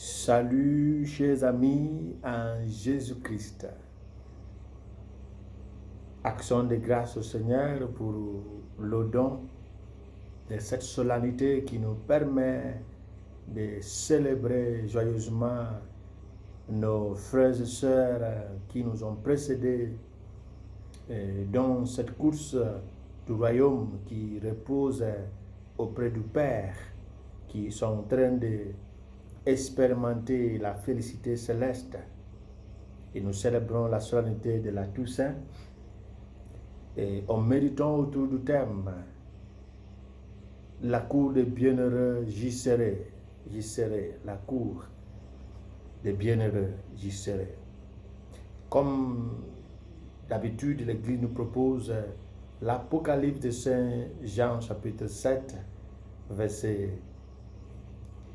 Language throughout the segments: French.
Salut, chers amis en Jésus-Christ. Action de grâce au Seigneur pour le don de cette solennité qui nous permet de célébrer joyeusement nos frères et sœurs qui nous ont précédés dans cette course du royaume qui repose auprès du Père, qui sont en train d'expérimenter la félicité céleste. Et nous célébrons la solennité de la Toussaint et en méditant autour du thème la cour des bienheureux, j'y serai, la cour des bienheureux, j'y serai. Comme d'habitude, l'Église nous propose l'Apocalypse de Saint Jean, chapitre 7, versets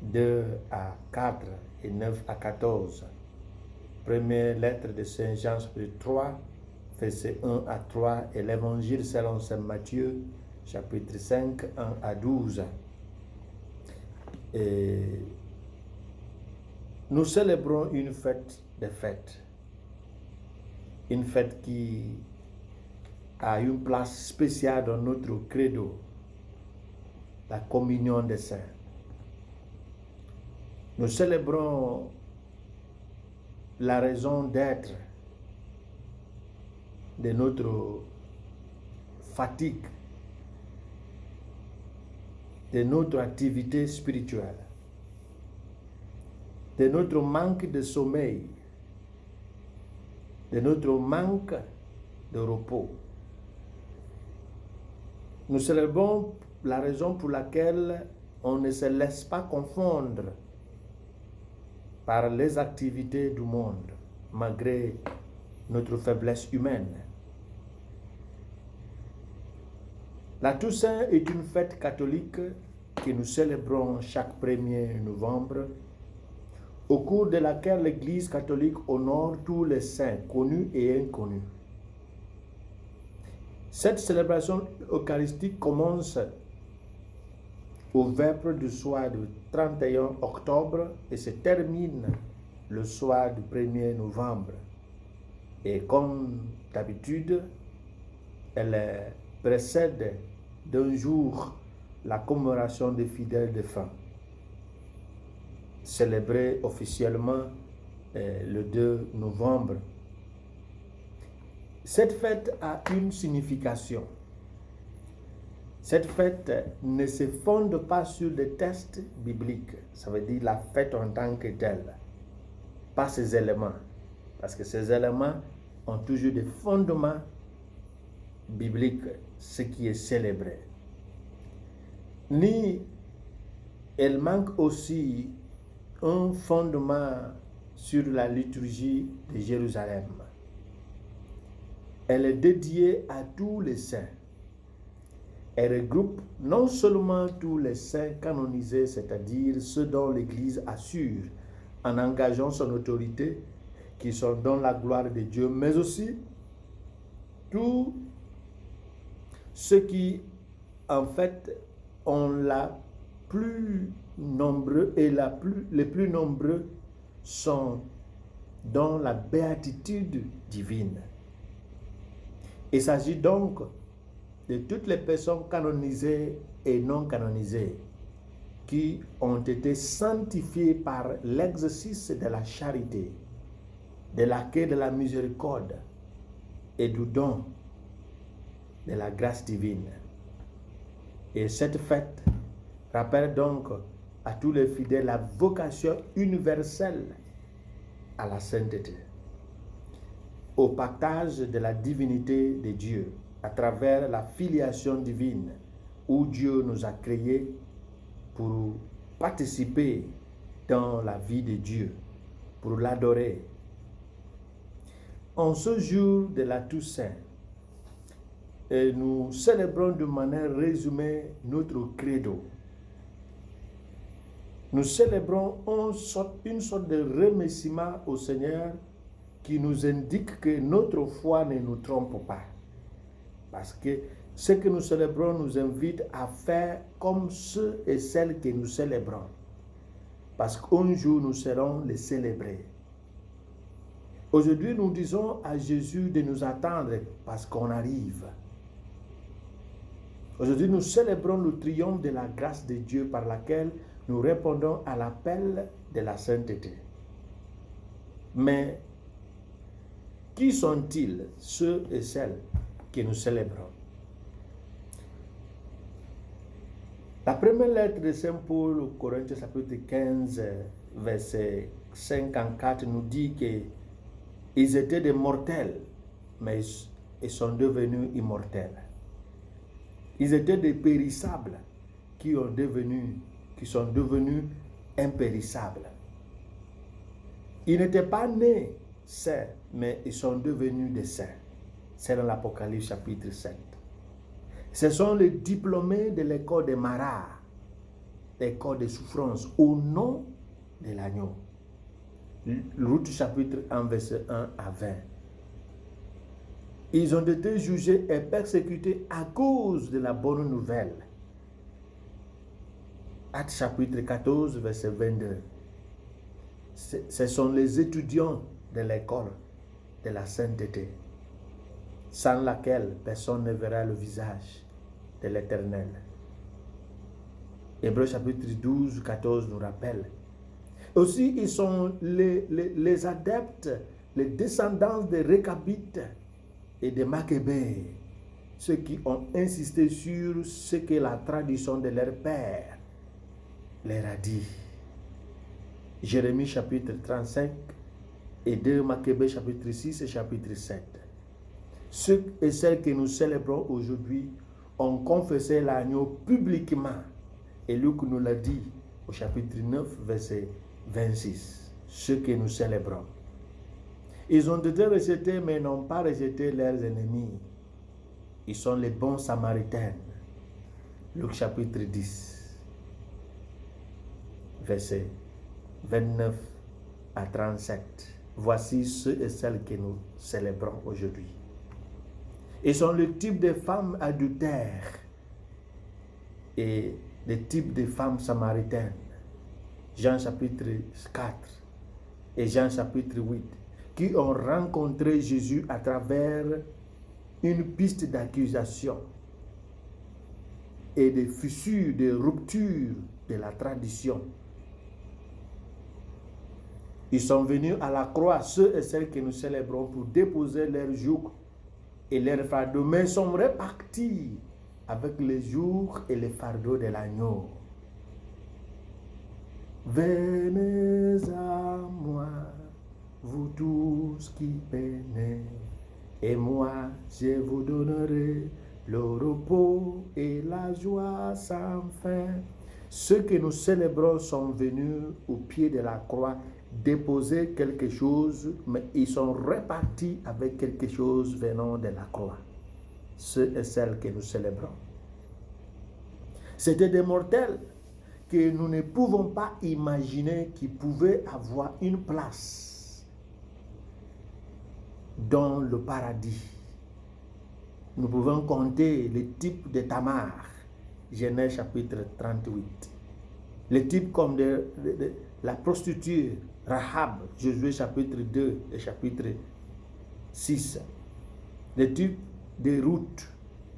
2 à 4 et 9 à 14. Première lettre de Saint Jean, chapitre 3, versets 1 à 3, et l'Évangile selon Saint Matthieu, chapitre 5, 1 à 12. Et nous célébrons une fête des fêtes. Une fête qui a une place spéciale dans notre credo, la communion des saints. Nous célébrons la raison d'être de notre fatigue, de notre activité spirituelle, de notre manque de sommeil, de notre manque de repos. Nous célébrons la raison pour laquelle on ne se laisse pas confondre par les activités du monde, malgré notre faiblesse humaine. La Toussaint est une fête catholique que nous célébrons chaque 1er novembre, au cours de laquelle l'Église catholique honore tous les saints, connus et inconnus. Cette célébration eucharistique commence au vêpres du soir du 31 octobre et se termine le soir du 1er novembre. Et comme d'habitude, elle précède d'un jour la commémoration des fidèles défunts, célébrée officiellement le 2 novembre. Cette fête a une signification. Cette fête ne se fonde pas sur des textes bibliques, ça veut dire la fête en tant que telle, pas ces éléments, parce que ces éléments ont toujours des fondements bibliques, ce qui est célébré. Ni elle manque aussi un fondement sur la liturgie de Jérusalem. Elle est dédiée à tous les saints. Elle regroupe non seulement tous les saints canonisés, c'est-à-dire ceux dont l'Église assure en engageant son autorité, qui sont dans la gloire de Dieu, mais aussi tous ceux qui, en fait, ont la plus nombreux et les plus nombreux sont dans la béatitude divine. Il s'agit donc de toutes les personnes canonisées et non canonisées qui ont été sanctifiées par l'exercice de la charité, de l'accueil de la miséricorde et du don de la grâce divine. Et cette fête rappelle donc à tous les fidèles la vocation universelle à la sainteté, au partage de la divinité de Dieu à travers la filiation divine où Dieu nous a créés pour participer dans la vie de Dieu, pour l'adorer. En ce jour de la Toussaint, nous célébrons de manière résumée notre credo. Nous célébrons une sorte de remerciement au Seigneur qui nous indique que notre foi ne nous trompe pas. Parce que ce que nous célébrons nous invite à faire comme ceux et celles que nous célébrons. parce qu'un jour nous serons les célébrer. Aujourd'hui, nous disons à Jésus de nous attendre parce qu'on arrive. Aujourd'hui, nous célébrons le triomphe de la grâce de Dieu par laquelle nous répondons à l'appel de la sainteté. Mais qui sont-ils, ceux et celles que nous célébrons? La première lettre de Saint Paul au Corinthiens chapitre 15, verset 54 nous dit qu'ils étaient des mortels, mais ils sont devenus immortels. Ils étaient des périssables qui sont devenus impérissables. Ils n'étaient pas nés saints, mais ils sont devenus des saints. C'est dans l'Apocalypse chapitre 7. Ce sont les diplômés de l'école de Marat, l'école de souffrance, au nom de l'agneau. Luc chapitre 1, verset 1 à 20. Ils ont été jugés et persécutés à cause de la bonne nouvelle. Actes chapitre 14, verset 22. Ce sont les étudiants de l'école de la sainteté, sans laquelle personne ne verra le visage de l'Éternel. Hébreux chapitre 12, 14 nous rappelle. Aussi, ils sont les adeptes, les descendants des Récabites et des Maccabées, ceux qui ont insisté sur ce que la tradition de leur père leur a dit. Jérémie chapitre 35 et 2 Maccabées chapitre 6 et chapitre 7. Ceux et celles que nous célébrons aujourd'hui ont confessé l'agneau publiquement. Et Luc nous l'a dit au chapitre 9, verset 26. Ceux que nous célébrons. Ils ont été rejetés, mais n'ont pas rejeté leurs ennemis. Ils sont les bons samaritains. Luc chapitre 10, verset 29 à 37. Voici ceux et celles que nous célébrons aujourd'hui. Ils sont le type de femmes adultères et le type de femmes samaritaines. Jean chapitre 4 et Jean chapitre 8, qui ont rencontré Jésus à travers une piste d'accusation et de fissures, de ruptures de la tradition. Ils sont venus à la croix, ceux et celles que nous célébrons, pour déposer leur joug et leur fardeau, mais sont répartis avec les jours et les fardeaux de l'agneau. Venez à moi, vous tous qui peinez, et moi je vous donnerai le repos et la joie sans fin. Ceux que nous célébrons sont venus au pied de la croix déposer quelque chose, mais ils sont répartis avec quelque chose venant de la croix. Ceux et celles que nous célébrons. C'était des mortels que nous ne pouvons pas imaginer qu'ils pouvaient avoir une place dans le paradis. Nous pouvons compter les types de Tamar, Genèse chapitre 38. Les types comme la prostituée Rahab, Josué chapitre 2 et chapitre 6. Les types de Ruth,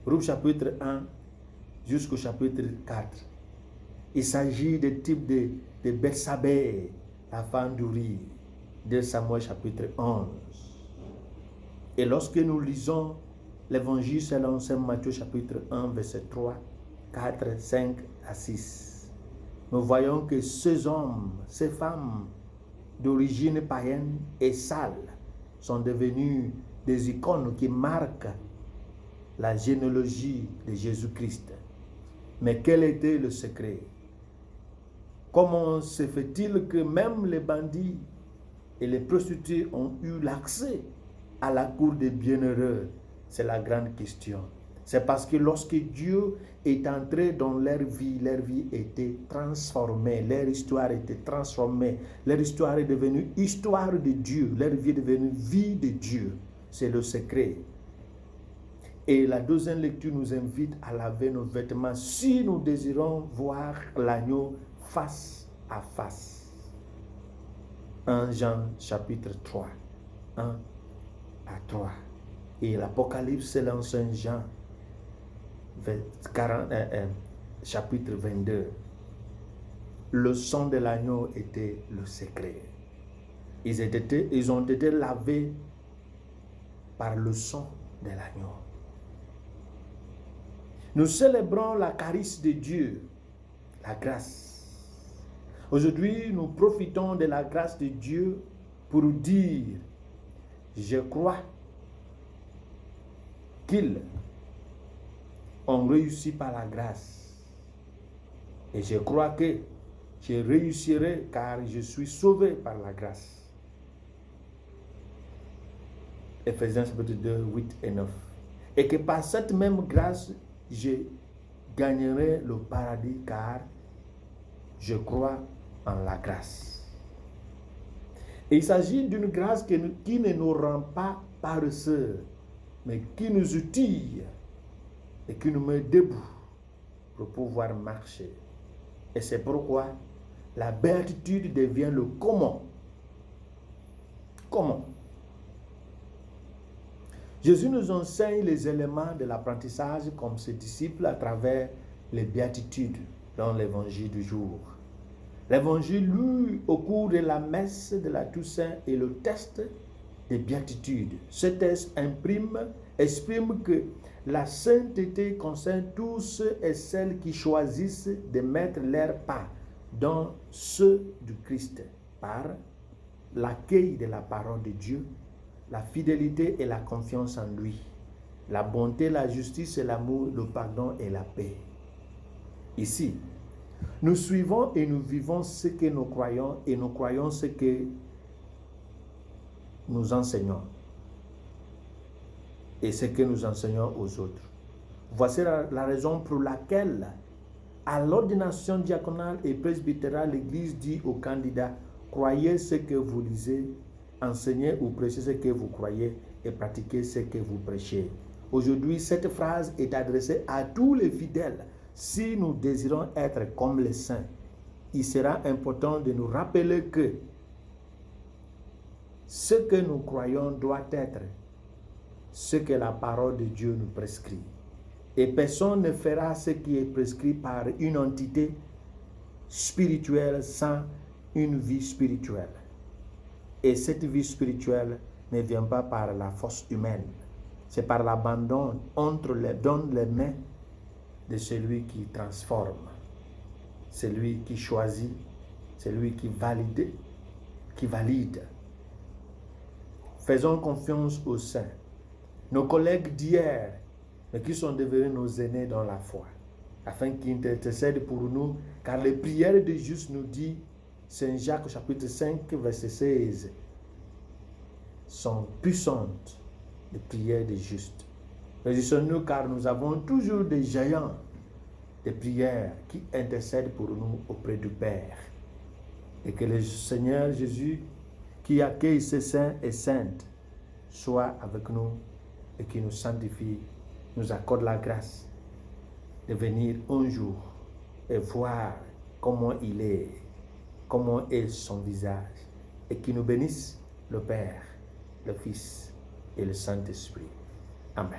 Ruth chapitre 1 jusqu'au chapitre 4. Il s'agit des types de Bethsabée, la femme d'Uri, de Samuel chapitre 11. Et lorsque nous lisons l'évangile selon Saint Matthieu chapitre 1, verset 3, 4, 5 à 6, nous voyons que ces hommes, ces femmes d'origine païenne et sale sont devenus des icônes qui marquent la généalogie de Jésus-Christ. Mais quel était le secret? Comment se fait-il que même les bandits et les prostituées ont eu l'accès à la cour des bienheureux? C'est la grande question. C'est parce que lorsque Dieu est entré dans leur vie était transformée, leur histoire était transformée, leur histoire est devenue histoire de Dieu, leur vie est devenue vie de Dieu. C'est le secret. Et la deuxième lecture nous invite à laver nos vêtements si nous désirons voir l'agneau face à face. 1 Jean chapitre 3, 1 à 3. Et l'Apocalypse selon Saint Jean, chapitre 22. Le sang de l'agneau était le secret. Ils ont été lavés par le sang de l'agneau. Nous célébrons la charisme de Dieu, la grâce. Aujourd'hui, nous profitons de la grâce de Dieu pour dire, je crois qu'ils ont réussi par la grâce. Et je crois que je réussirai car je suis sauvé par la grâce. Ephésiens chapitre 2, 8 et 9. Et que par cette même grâce, je gagnerai le paradis car je crois en la grâce. Et il s'agit d'une grâce qui ne nous rend pas paresseux, mais qui nous outille et qui nous met debout pour pouvoir marcher. Et c'est pourquoi la béatitude devient le comment. Comment? Jésus nous enseigne les éléments de l'apprentissage comme ses disciples à travers les béatitudes dans l'évangile du jour. L'évangile lu au cours de la messe de la Toussaint est le texte des béatitudes. Ce texte exprime que la sainteté concerne tous ceux et celles qui choisissent de mettre leur pas dans ceux du Christ par l'accueil de la parole de Dieu, la fidélité et la confiance en lui, la bonté, la justice et l'amour, le pardon et la paix. Ici, nous suivons et nous vivons ce que nous croyons et nous croyons ce que nous enseignons et ce que nous enseignons aux autres. Voici la raison pour laquelle à l'ordination diaconale et presbytérale, l'Église dit aux candidats, croyez ce que vous lisez, enseignez ou prêchez ce que vous croyez et pratiquez ce que vous prêchez. Aujourd'hui, cette phrase est adressée à tous les fidèles. Si nous désirons être comme les saints, il sera important de nous rappeler que ce que nous croyons doit être ce que la parole de Dieu nous prescrit. Et personne ne fera ce qui est prescrit par une entité spirituelle sans une vie spirituelle. Et cette vie spirituelle ne vient pas par la force humaine. C'est par l'abandon dans les mains de celui qui transforme, celui qui choisit, celui qui valide. Faisons confiance aux saints, nos collègues d'hier, mais qui sont devenus nos aînés dans la foi, afin qu'ils intercèdent pour nous, car les prières de justes nous dit, Saint Jacques chapitre 5, verset 16, sont puissantes, les prières des justes. Réjouissons-nous car nous avons toujours des géants de prières qui intercèdent pour nous auprès du Père. Et que le Seigneur Jésus, qui accueille ses saints et saintes, soit avec nous et qui nous sanctifie, nous accorde la grâce de venir un jour et voir comment il est, comment est son visage, et qui nous bénisse le Père, le Fils et le Saint-Esprit. Amen.